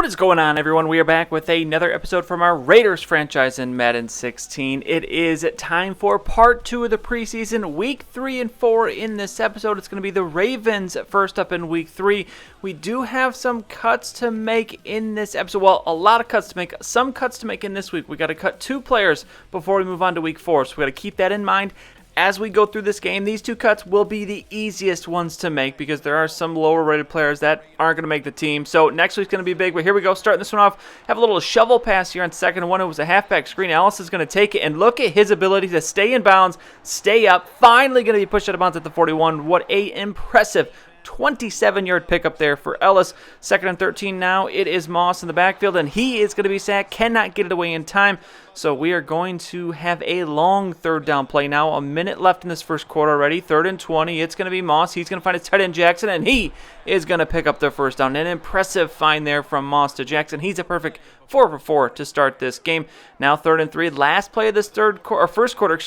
What is going on, everyone? We are back with another episode from our Raiders franchise in Madden 16. It is time for part 2 of the preseason, week 3 and 4. In this episode, it's going to be the Ravens first up in week 3. We do have some cuts to make in this episode. Well, a lot of cuts to make, some cuts to make in this week. We got to cut 2 players before we move on to week 4, so we got to keep that in mind. As we go through this game, these 2 cuts will be the easiest ones to make because there are some lower-rated players that aren't going to make the team. So next week's going to be big, but here we go. Starting this one off, have a little shovel pass here on 2nd and 1. It was a halfback screen. Ellis is going to take it, and look at his ability to stay in bounds, stay up, finally going to be pushed out of bounds at the 41. What a impressive 27-yard pickup there for Ellis. 2nd and 13 now. It is Moss in the backfield, and he is going to be sacked. Cannot get it away in time. So we are going to have a long third down play now. A minute left in this first quarter already. 3rd and 20. It's going to be Moss. He's going to find his tight end Jackson, and he is going to pick up the first down. An impressive find there from Moss to Jackson. He's a perfect 4 for 4 to start this game. Now 3rd and 3. Last play of this first quarter,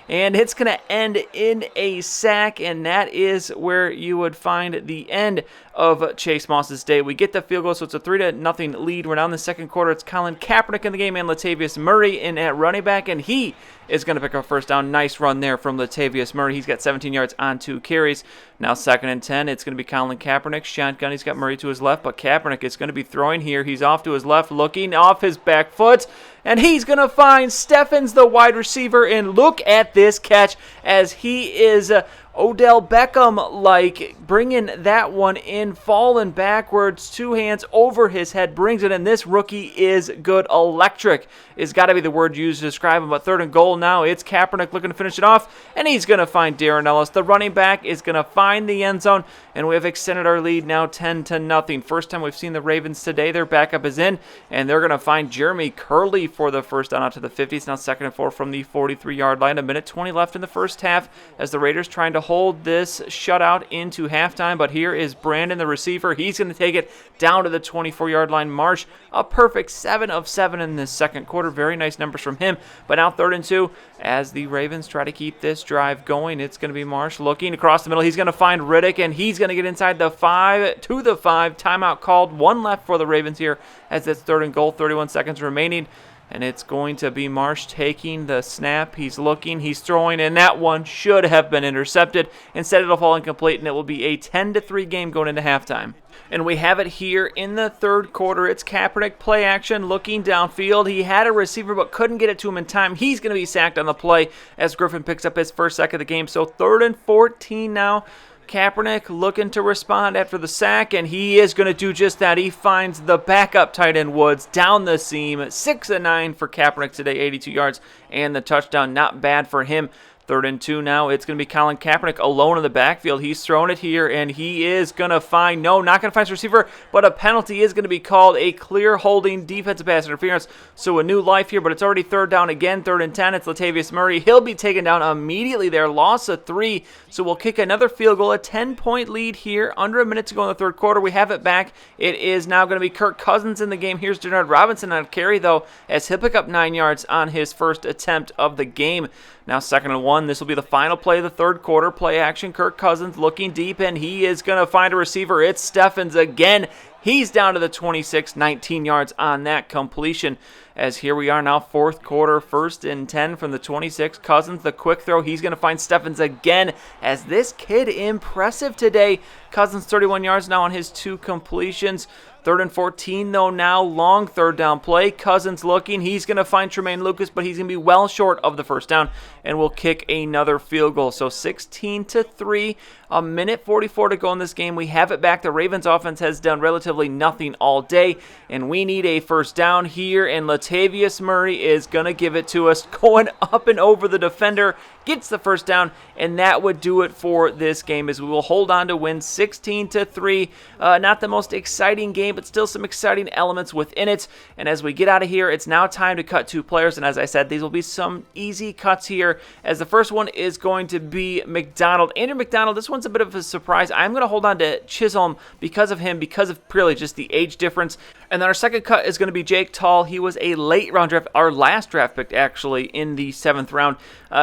and it's going to end in a sack, and that is where you would find the end of Chase Moss's day. We get the field goal, so it's a 3-0 lead. We're now in the second quarter. It's Colin Kaepernick in the game and Latavius Murray in at running back, and he is going to pick up first down. Nice run there from Latavius Murray. He's got 17 yards on 2 carries. Now 2nd and 10. It's going to be Colin Kaepernick. Shotgun. He's got Murray to his left, but Kaepernick is going to be throwing here. He's off to his left, looking off his back foot, and he's going to find Steffens, the wide receiver, and look at this catch as he is Odell Beckham-like, bringing that one in, falling backwards, 2 hands over his head, brings it in. This rookie is good. Electric is got to be the word used to describe him, but 3rd and goal now. It's Kaepernick looking to finish it off, and he's going to find Darren Ellis. The running back is going to find the end zone, and we have extended our lead now 10-0. First time we've seen the Ravens today. Their backup is in, and they're going to find Jeremy Curley for the first down out to the 50s. Now 2nd and 4 from the 43-yard line. 1:20 left in the first half as the Raiders trying to hold this shutout into halftime, but here is Brandon, the receiver. He's going to take it down to the 24-yard line. Marsh, a perfect 7 of 7 in this second quarter. Very nice numbers from him, but now 3rd and 2 as the Ravens try to keep this drive going. It's going to be Marsh looking across the middle. He's going to find Riddick, and he's going to get inside the 5 to the 5. Timeout called. 1 left for the Ravens here as it's 3rd and goal, 31 seconds remaining. And it's going to be Marsh taking the snap. He's looking, he's throwing, and that one should have been intercepted. Instead, it'll fall incomplete, and it will be a 10-3 game going into halftime. And we have it here in the third quarter. It's Kaepernick, play action, looking downfield. He had a receiver but couldn't get it to him in time. He's going to be sacked on the play as Griffin picks up his first sack of the game. So 3rd and 14 now. Kaepernick looking to respond after the sack, and he is going to do just that. He finds the backup tight end Woods down the seam. 6 of 9 for Kaepernick today, 82 yards, and the touchdown. Not bad for him. 3rd and 2 now. It's going to be Colin Kaepernick alone in the backfield. He's thrown it here, and he is going to find, not going to find his receiver, but a penalty is going to be called, a clear holding defensive pass interference. So a new life here, but it's already 3rd down again. 3rd and 10. It's Latavius Murray. He'll be taken down immediately there. Loss of 3. So we'll kick another field goal. A 10-point lead here. Under a minute to go in the third quarter. We have it back. It is now going to be Kirk Cousins in the game. Here's Denard Robinson on a carry, though, as he'll pick up 9 yards on his first attempt of the game. Now 2nd and 1. This will be the final play of the third quarter. Play action. Kirk Cousins looking deep, and he is going to find a receiver. It's Steffens again. He's down to the 26, 19 yards on that completion. As here we are now, fourth quarter, 1st and 10 from the 26. Cousins, the quick throw. He's going to find Steffens again. As this kid impressive today. Cousins 31 yards now on his 2 completions. 3rd and 14, though, now. Long 3rd down play. Cousins looking. He's going to find Tremaine Lucas, but he's going to be well short of the first down, and will kick another field goal. So 16-3, 1:44 to go in this game. We have it back. The Ravens offense has done relatively nothing all day, and we need a first down here, and Latavius Murray is going to give it to us, going up and over the defender, gets the first down, and that would do it for this game as we will hold on to win 16-3. Not the most exciting game, but still some exciting elements within it. And as we get out of here, it's now time to cut 2 players, and as I said, these will be some easy cuts here, as the first one is going to be McDonald. Andrew McDonald, this one's a bit of a surprise. I'm going to hold on to Chisholm because of him, because of purely just the age difference. And then our second cut is going to be Jake Tall. He was a late round draft, our last draft pick actually, in the 7th round.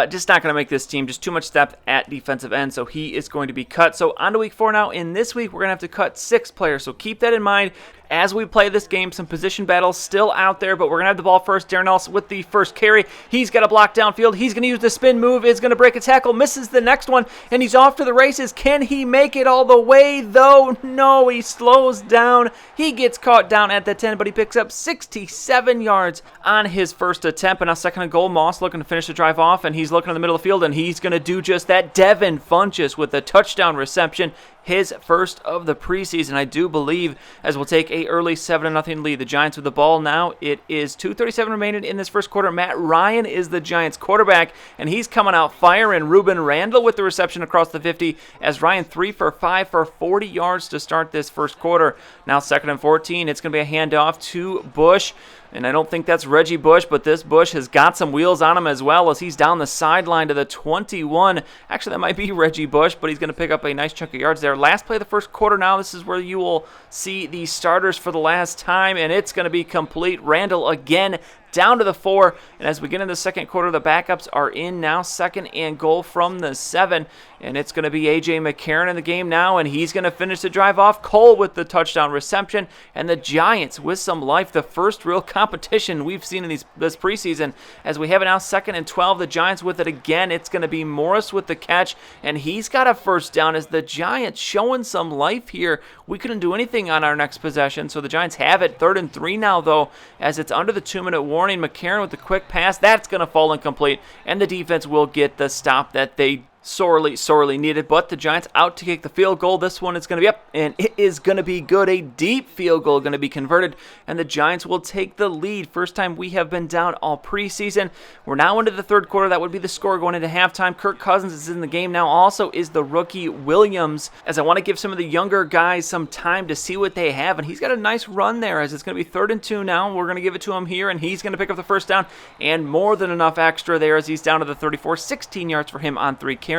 Just not going to make this team, just too much depth at defensive end, so he is going to be cut. So on to week 4 now. In this week, we're going to have to cut 6 players, so keep that in mind. as we play this game. Some position battles still out there, but we're going to have the ball first. Darren Ellis with the first carry. He's got a block downfield. He's going to use the spin move. Is going to break a tackle. Misses the next one, and he's off to the races. Can he make it all the way, though? No, he slows down. He gets caught down at the 10, but he picks up 67 yards on his first attempt. And now second and goal, Moss looking to finish the drive off, and he's looking in the middle of the field, and he's going to do just that. Devin Funchess with a touchdown reception, his first of the preseason, I do believe, as we'll take a early 7-0 lead. The Giants with the ball now. It is 2:37 remaining in this first quarter. Matt Ryan is the Giants quarterback, and he's coming out firing. Ruben Randall with the reception across the 50, as Ryan 3 for 5 for 40 yards to start this first quarter. Now second and 14. It's going to be a handoff to Bush. And I don't think that's Reggie Bush, but this Bush has got some wheels on him as well, as he's down the sideline to the 21. Actually, that might be Reggie Bush, but he's going to pick up a nice chunk of yards there. Last play of the first quarter now. This is where you will see the starters for the last time, and it's going to be complete. Randall again down to the 4, and as we get into the second quarter, the backups are in now. Second and goal from the 7, and it's going to be A.J. McCarron in the game now, and he's going to finish the drive off. Cole with the touchdown reception, and the Giants with some life. The first real competition we've seen in this preseason, as we have it now second and 12. The Giants with it again. It's going to be Morris with the catch, and he's got a first down, as the Giants showing some life here. We couldn't do anything on our next possession, so the Giants have it. 3rd and 3 now, though, as it's under the 2-minute warning. McCarron with the quick pass. That's going to fall incomplete, and the defense will get the stop that they sorely needed. But the Giants out to kick the field goal. This one is going to be up, and it is going to be good. A deep field goal going to be converted, and the Giants will take the lead. First time we have been down all preseason. We're now into the third quarter. That would be the score going into halftime. Kirk Cousins is in the game now. Also is the rookie Williams, as I want to give some of the younger guys some time to see what they have, and he's got a nice run there, as it's going to be 3rd and 2 now. We're going to give it to him here, and he's going to pick up the first down, and more than enough extra there, as he's down to the 34. 16 yards for him on 3 carries.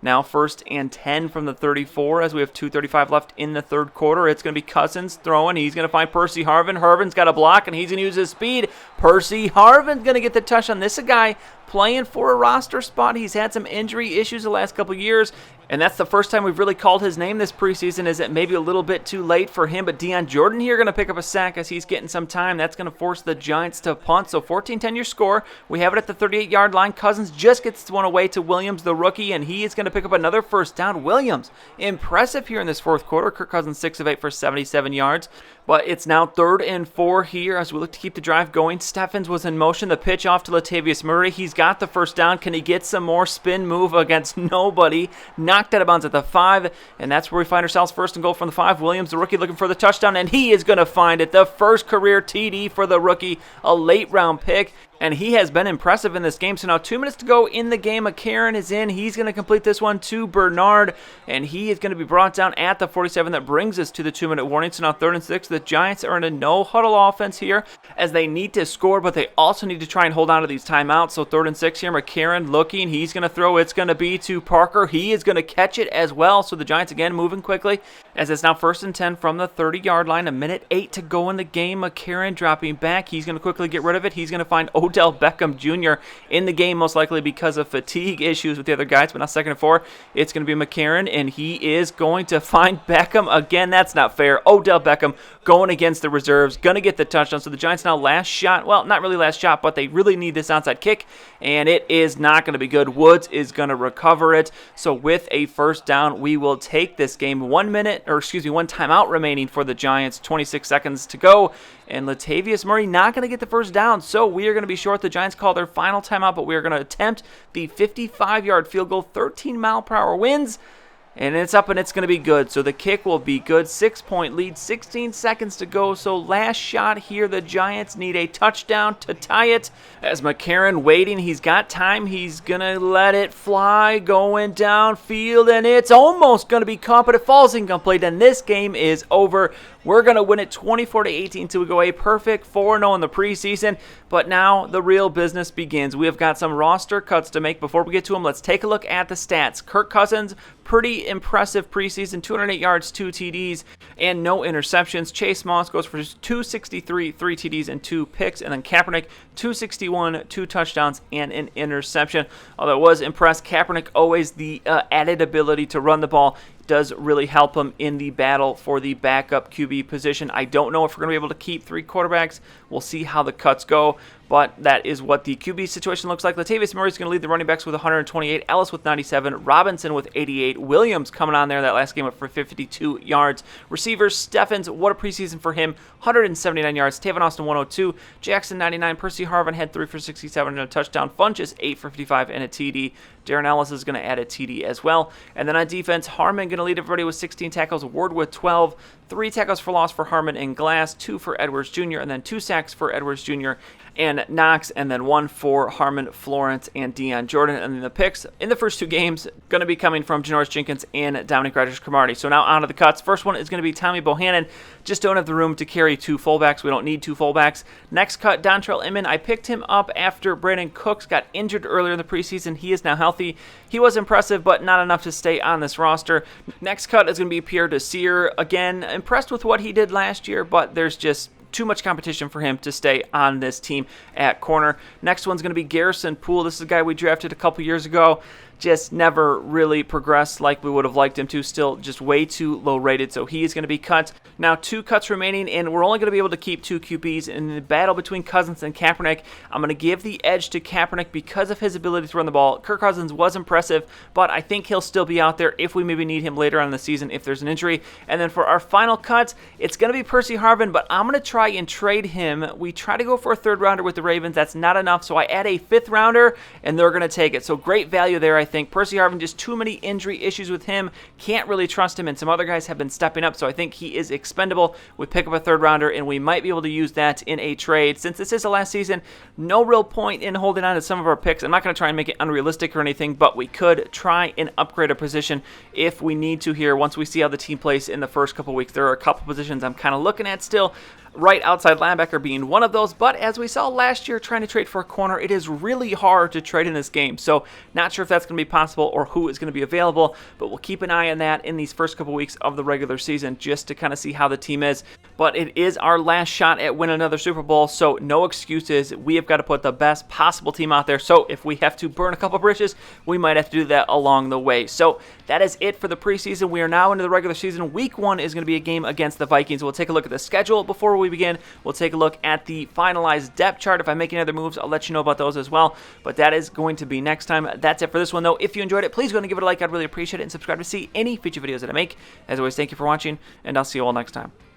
Now 1st and 10 from the 34, as we have 2:35 left in the third quarter. It's going to be Cousins throwing. He's going to find Percy Harvin. Harvin's got a block, and he's going to use his speed. Percy Harvin's going to get the touchdown. This is a guy playing for a roster spot. He's had some injury issues the last couple years, and that's the first time we've really called his name this preseason. Is it maybe a little bit too late for him? But Deion Jordan here going to pick up a sack as he's getting some time. That's going to force the Giants to punt. So 14-10 your score. We have it at the 38-yard line. Cousins just gets one away to Williams, the rookie, and he is going to pick up another first down. Williams, impressive here in this fourth quarter. Kirk Cousins 6 of 8 for 77 yards. But it's now 3rd and 4 here as we look to keep the drive going. Steffens was in motion. The pitch off to Latavius Murray. He's got the first down. Can he get some more spin move against nobody? Knocked out of bounds at the 5, and that's where we find ourselves. 1st and goal from the 5. Williams, the rookie, looking for the touchdown, and he is going to find it. The first career TD for the rookie, a late-round pick. And he has been impressive in this game. So now 2 minutes to go in the game. McCarron is in. He's going to complete this one to Bernard. And he is going to be brought down at the 47. That brings us to the 2-minute warning. So now 3rd and 6. The Giants are in a no-huddle offense here, as they need to score, but they also need to try and hold on to these timeouts. So 3rd and 6 here. McCarron looking. He's going to throw. It's going to be to Parker. He is going to catch it as well. So the Giants again moving quickly, as it's now 1st and 10 from the 30-yard line. 1:08 to go in the game. McCarron dropping back. He's going to quickly get rid of it. He's going to find Odell Beckham Jr. in the game, most likely because of fatigue issues with the other guys. But now 2nd and 4, it's going to be McCarron, and he is going to find Beckham again. That's not fair. Odell Beckham going against the reserves, going to get the touchdown. So the Giants now last shot. Well, not really last shot, but they really need this onside kick, and it is not going to be good. Woods is going to recover it. So with a first down, we will take this game. 1 timeout remaining for the Giants. 26 seconds to go. And Latavius Murray not going to get the first down, so we are going to be short. The Giants call their final timeout, but we are going to attempt the 55-yard field goal. 13-mile-per-hour winds, and it's up, and it's going to be good. So the kick will be good. 6-point lead, 16 seconds to go. So last shot here. The Giants need a touchdown to tie it. As McCarron waiting, he's got time. He's going to let it fly, going downfield, and it's almost going to be caught, but it falls incomplete, and this game is over. We're going to win it 24-18 until we go a perfect 4-0 in the preseason. But now the real business begins. We have got some roster cuts to make. Before we get to them, let's take a look at the stats. Kirk Cousins, pretty impressive preseason. 208 yards, 2 TDs, and no interceptions. Chase Moss goes for 263, 3 TDs, and 2 picks. And then Kaepernick, 261, 2 touchdowns, and an interception. Although I was impressed, Kaepernick always the added ability to run the ball. does really help him in the battle for the backup QB position. I don't know if we're going to be able to keep 3 quarterbacks. We'll see how the cuts go, but that is what the QB situation looks like. Latavius Murray is going to lead the running backs with 128, Ellis with 97, Robinson with 88, Williams coming on there that last game for 52 yards. Receivers, Steffens, what a preseason for him, 179 yards, Tavon Austin 102, Jackson 99, Percy Harvin had 3 for 67 and a touchdown, Funchess 8 for 55 and a TD. Darren Ellis is going to add a TD as well. And then on defense, Harmon going to lead everybody with 16 tackles, Ward with 12, 3 tackles for loss for Harmon and Glass, 2 for Edwards Jr., and then 2 sacks for Edwards Jr. and Knox, and then 1 for Harmon, Florence, and Deion Jordan. And then the picks in the first 2 games going to be coming from Janoris Jenkins and Dominic Rodgers-Cromartie. So now on to the cuts. First one is going to be Tommy Bohannon. Just don't have the room to carry 2 fullbacks. We don't need 2 fullbacks. Next cut, Dontrell Inman. I picked him up after Brandon Cooks got injured earlier in the preseason. He is now healthy. He was impressive, but not enough to stay on this roster. Next cut is going to be Pierre Desir. Again, impressed with what he did last year, but there's just too much competition for him to stay on this team at corner. Next one's going to be Garrison Poole. This is a guy we drafted a couple years ago. Just never really progressed like we would have liked him to. Still just way too low rated, so he is going to be cut. Now 2 cuts remaining, and we're only going to be able to keep 2 QBs in the battle between Cousins and Kaepernick. I'm going to give the edge to Kaepernick because of his ability to run the ball. Kirk Cousins was impressive, but I think he'll still be out there if we maybe need him later on in the season if there's an injury. And then for our final cut, it's going to be Percy Harvin, but I'm going to try and trade him. We try to go for a 3rd rounder with the Ravens. That's not enough, so I add a 5th rounder, and they're going to take it. So great value there, I think. Percy Harvin, just too many injury issues with him. Can't really trust him, and some other guys have been stepping up, so I think he is expendable. We pick up a 3rd rounder, and we might be able to use that in a trade. Since this is the last season, no real point in holding on to some of our picks. I'm not going to try and make it unrealistic or anything, but we could try and upgrade a position if we need to here once we see how the team plays in the first couple weeks. There are a couple positions I'm kind of looking at still. Right outside linebacker being one of those, but as we saw last year trying to trade for a corner, it is really hard to trade in this game, so not sure if that's going to be possible or who is going to be available, but we'll keep an eye on that in these first couple weeks of the regular season just to kind of see how the team is. But it is our last shot at winning another Super Bowl, so no excuses. We have got to put the best possible team out there, so if we have to burn a couple bridges, we might have to do that along the way. So that is it for the preseason. We are now into the regular season. Week 1 is going to be a game against the Vikings. We'll take a look at the schedule before we begin. We'll take a look at the finalized depth chart. If I make any other moves, I'll let you know about those as well. But that is going to be next time. That's it for this one, though. If you enjoyed it, please go and give it a like. I'd really appreciate it. And subscribe to see any future videos that I make. As always, thank you for watching, and I'll see you all next time.